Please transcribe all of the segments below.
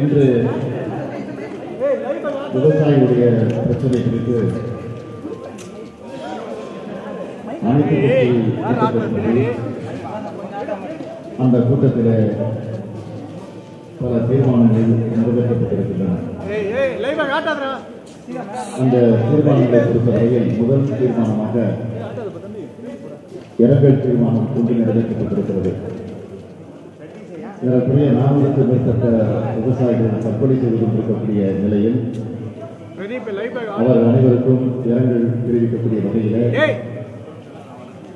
இன்று விவசாயிகளுடைய பிரச்சனை குறித்து அனைத்து அந்த கூட்டத்தில் பல தீர்மானங்கள் நிறைவேற்றப்பட்டிருக்கின்றன. அந்த தீர்மானங்களை பொறுத்தவரையில் முதல் தீர்மானமாக இரங்கல் தீர்மானம் ஒன்று நிறைவேற்றப்பட்டிருக்கிறது. ஏறக்குறைய 400க்கும் மேற்பட்ட விவசாயிகள் தற்கொலை செய்து கொண்டிருக்கக்கூடிய நிலையில் அவர் அனைவருக்கும் இரங்கல் தெரிவிக்கக்கூடிய வகையில்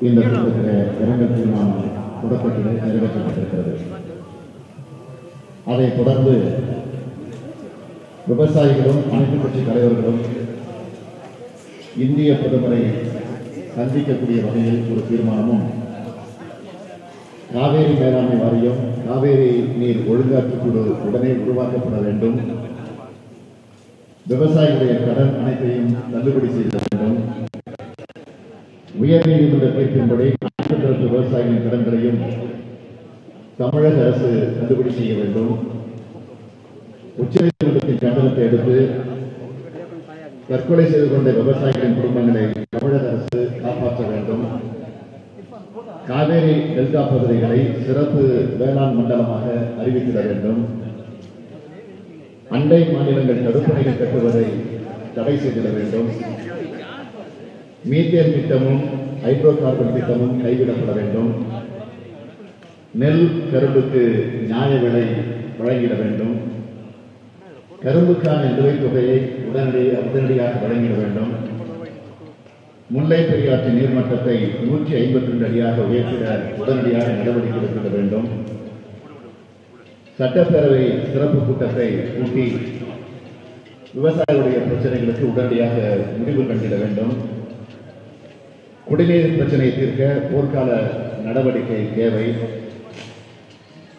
இந்த கூட்டத்தில் இரங்கல் தீர்மானம் தொடக்கத்தில் நிறைவேற்றப்பட்டிருக்கிறது. அதைத் தொடர்ந்து விவசாயிகளும் அனைத்து கட்சி தலைவர்களும் இந்திய பிரதமரை சந்திக்கக்கூடிய வகையில் ஒரு தீர்மானமும், காவேரி மேலாண்மை வாரியம், காவேரி நீர் ஒழுங்காற்று குழு உடனே உருவாக்கப்பட வேண்டும், விவசாயிகளுடைய கடன் அனைத்தையும் தள்ளுபடி செய்த வேண்டும், உயர்நீதிமன்ற தீர்ப்பின்படி அனைத்து தரப்பு விவசாயிகளின் கடன்களையும் தமிழக அரசு தள்ளுபடி செய்ய வேண்டும், உச்சநீதிமன்றத்தின் கண்டனத்தை அடுத்து தற்கொலை செய்து கொண்ட விவசாயிகளின் குடும்பங்களை தமிழக அரசு காப்பாற்ற வேண்டும், காவேரி டெல்டா பகுதிகளை சிறப்பு வேளாண் மண்டலமாக அறிவித்திட வேண்டும், அண்டை மாநிலங்கள் தடுப்பணைகள் கட்டுவதை தடை செய்திட வேண்டும், மீத்தேன் திட்டமும் ஹைட்ரோ கார்பன் திட்டமும் கைவிடப்பட வேண்டும், நெல் கரும்புக்கு நியாய விலை வழங்கிட வேண்டும், கரும்புக்கான நிலுவைத் தொகையை உடனடியாக வழங்கிட வேண்டும், முல்லை பெரியாற்றின் நீர்மட்டத்தை 152 அடியாக உயர்த்திட உடனடியாக நடவடிக்கை எடுக்க வேண்டும், சட்டப்பேரவை சிறப்பு கூட்டத்தை கூட்டி விவசாயிகளுடைய பிரச்சனைகளுக்கு உடனடியாக முடிவு கண்டிட வேண்டும், குடிநீர் பிரச்சனையை தீர்க்க போர்க்கால நடவடிக்கை தேவை,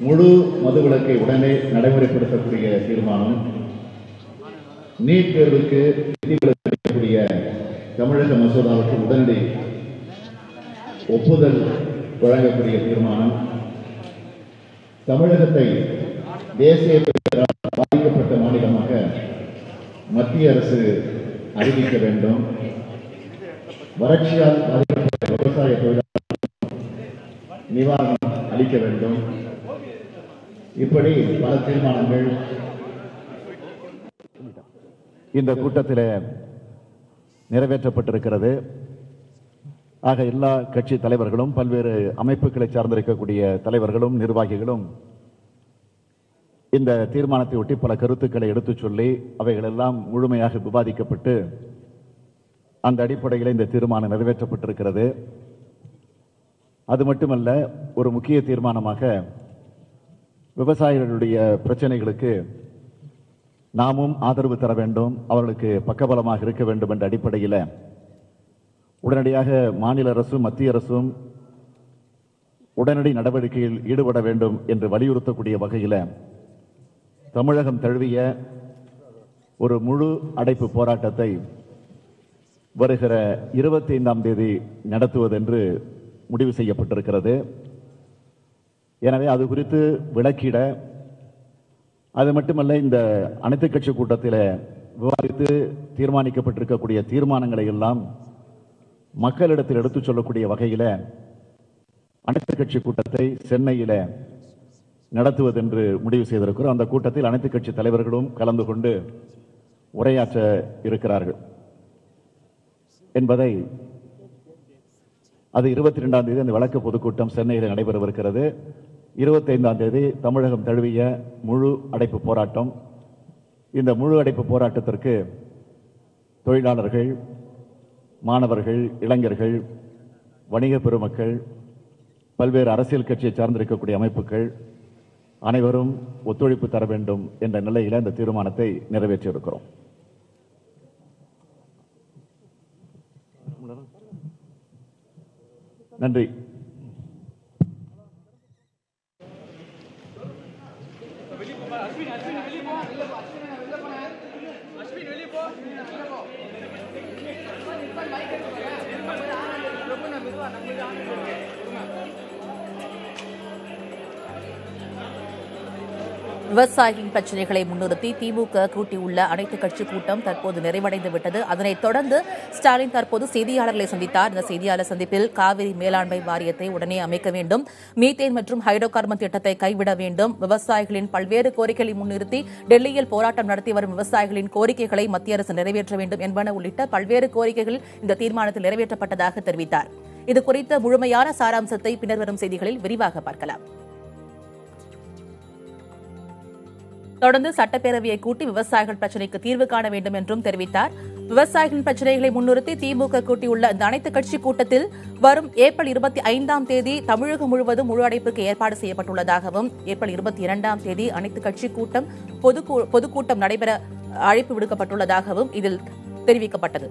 முழு மதுவிலக்கை உடனே நடைமுறைப்படுத்தக்கூடிய தீர்மானம், நீட் தேர்வுக்கு விதிவிலக்கு அளிக்கக்கூடிய தமிழக மசோதாவுக்கு உடனடி ஒப்புதல் வழங்கக்கூடிய தீர்மானம், தமிழகத்தை தேசிய பேரிடரால் பாதிக்கப்பட்ட மாநிலமாக மத்திய அரசு அறிவிக்க வேண்டும், வறட்சியால் பாதிக்கப்பட்ட விவசாய தொழிலாளர்களுக்கு நிவாரணம் அளிக்க வேண்டும். இப்படி பல தீர்மானங்கள் இந்த கூட்டத்தில் நிறைவேற்றப்பட்டிருக்கிறது. ஆக எல்லா கட்சி தலைவர்களும் பல்வேறு அமைப்புகளை சார்ந்திருக்கக்கூடிய தலைவர்களும் நிர்வாகிகளும் இந்த தீர்மானத்தை ஒட்டி பல கருத்துக்களை எடுத்துச் சொல்லி அவைகள் எல்லாம் முழுமையாக விவாதிக்கப்பட்டு அந்த அடிப்படையில் இந்த தீர்மானம் நிறைவேற்றப்பட்டிருக்கிறது. அது மட்டுமல்ல, ஒரு முக்கிய தீர்மானமாக விவசாயிகளுடைய பிரச்சனைகளுக்கு நாமும் ஆதரவு தர வேண்டும், அவர்களுக்கு பக்கபலமாக இருக்க வேண்டும் என்ற அடிப்படையில் உடனடியாக மாநில அரசும் மத்திய அரசும் உடனடி நடவடிக்கையில் ஈடுபட வேண்டும் என்று வலியுறுத்தக்கூடிய வகையில் தமிழகம் தழுவிய ஒரு முழு அடைப்பு போராட்டத்தை வருகிற 25ஆம் தேதி நடத்துவதென்று முடிவு செய்யப்பட்டிருக்கிறது. எனவே அது குறித்து விளக்கிட, அது மட்டுமல்ல, இந்த அனைத்து கட்சி கூட்டத்தில் விவாதித்து தீர்மானிக்கப்பட்டிருக்கக்கூடிய தீர்மானங்களை எல்லாம் மக்களிடத்தில் எடுத்துச் சொல்லக்கூடிய வகையில் அனைத்து கட்சி கூட்டத்தை சென்னையில் நடத்துவதென்று முடிவு செய்திருக்கிறோம். அந்த கூட்டத்தில் அனைத்து கட்சி தலைவர்களும் கலந்து கொண்டு உரையாற்ற இருக்கிறார்கள் என்பதை, அது 22ஆம் தேதி அந்த வழக்கு பொதுக்கூட்டம் சென்னையில் நடைபெறவிருக்கிறது. 25ஆம் தேதி தமிழகம் தழுவிய முழு அடைப்பு போராட்டம். இந்த முழு அடைப்பு போராட்டத்திற்கு தொழிலாளர்கள், மாணவர்கள், இளைஞர்கள், வணிக பெருமக்கள், பல்வேறு அரசியல் கட்சியை சார்ந்திருக்கக்கூடிய அமைப்புகள் அனைவரும் ஒத்துழைப்பு தர வேண்டும் என்ற நிலையில் இந்த தீர்மானத்தை நிறைவேற்றியிருக்கிறோம். நன்றி. விவசாயிகளின் பிரச்சினைகளை முன்னிறுத்தி திமுக கூட்டியுள்ள அனைத்துக் கட்சி கூட்டம் தற்போது நிறைவடைந்து விட்டது. அதனைத் தொடர்ந்து ஸ்டாலின் தற்போது செய்தியாளர்களை சந்தித்தார். இந்த செய்தியாளர் சந்திப்பில் காவிரி மேலாண்மை வாரியத்தை உடனே அமைக்க வேண்டும், மீத்தேன் மற்றும் ஹைட்ரோ கார்பன் திட்டத்தை கைவிட வேண்டும், விவசாயிகளின் பல்வேறு கோரிக்கைகளை முன்னிறுத்தி டெல்லியில் போராட்டம் நடத்தி வரும் விவசாயிகளின் கோரிக்கைகளை மத்திய அரசு நிறைவேற்ற வேண்டும் என்பன உள்ளிட்ட பல்வேறு கோரிக்கைகள் இந்த தீர்மானத்தில் நிறைவேற்றப்பட்டதாக தெரிவித்தார். இதுகுறித்த முழுமையான சாராம்சத்தை பின்னர் வரும் செய்திகளில் விரிவாக பார்க்கலாம். தொடர்ந்து சட்டப்பேரவையை கூட்டி விவசாயிகள் பிரச்சினைக்கு தீர்வு காண வேண்டும் என்றும் தெரிவித்தார். விவசாயிகளின் பிரச்சினைகளை முன்னிறுத்தி திமுக கூட்டியுள்ள இந்த அனைத்துக் கட்சி கூட்டத்தில் வரும் ஏப்ரல் 25ஆம் தேதி தமிழகம் முழுவதும் முழு அடைப்புக்கு ஏற்பாடு செய்யப்பட்டுள்ளதாகவும், ஏப்ரல் 22ஆம் தேதி அனைத்துக் கட்சி கூட்டம் பொதுக்கூட்டம் நடைபெற அழைப்பு விடுக்கப்பட்டுள்ளதாகவும் இதில் தெரிவிக்கப்பட்டது.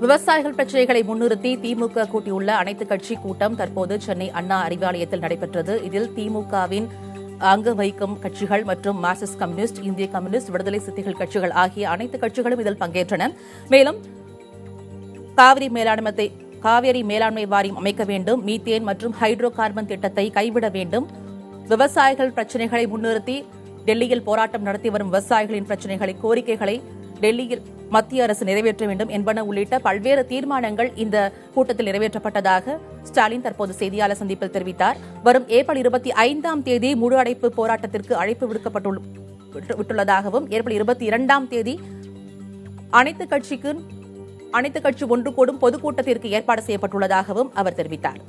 விவசாயிகள் பிரச்சினைகளை முன்னிறுத்தி திமுக கூட்டியுள்ள அனைத்துக் கட்சி கூட்டம் தற்போது சென்னை அண்ணா அறிவாலயத்தில் நடைபெற்றது. இதில் திமுகவின் அங்கம் வகிக்கும் கட்சிகள் மற்றும் மார்க்சிஸ்ட் கம்யூனிஸ்ட், இந்திய கம்யூனிஸ்ட், விடுதலை சிறுத்தைகள் கட்சிகள் ஆகிய அனைத்து கட்சிகளும் இதில் பங்கேற்றன. மேலும் காவிரி மேலாண்மை வாரியம் அமைக்க வேண்டும், மீத்தேன் மற்றும் ஹைட்ரோ கார்பன் திட்டத்தை கைவிட வேண்டும், விவசாயிகள் பிரச்சினைகளை முன்னிறுத்தி டெல்லியில் போராட்டம் நடத்தி வரும் விவசாயிகளின் கோரிக்கைகளை டெல்லியில் மத்திய அரசு நிறைவேற்ற வேண்டும் என்பன உள்ளிட்ட பல்வேறு தீர்மானங்கள் இந்த கூட்டத்தில் நிறைவேற்றப்பட்டதாக ஸ்டாலின் தற்போது செய்தியாளர் சந்திப்பில் தெரிவித்தார். வரும் ஏப்ரல் 25ஆம் தேதி முழு அடைப்பு போராட்டத்திற்கு அழைப்பு விடுக்கப்பட்டுள்ளதாகவும், ஏப்ரல் 22ஆம் தேதி அனைத்துக் கட்சி ஒன்று கூடும் பொதுக்கூட்டத்திற்கு ஏற்பாடு செய்யப்பட்டுள்ளதாகவும் அவர் தெரிவித்தார்.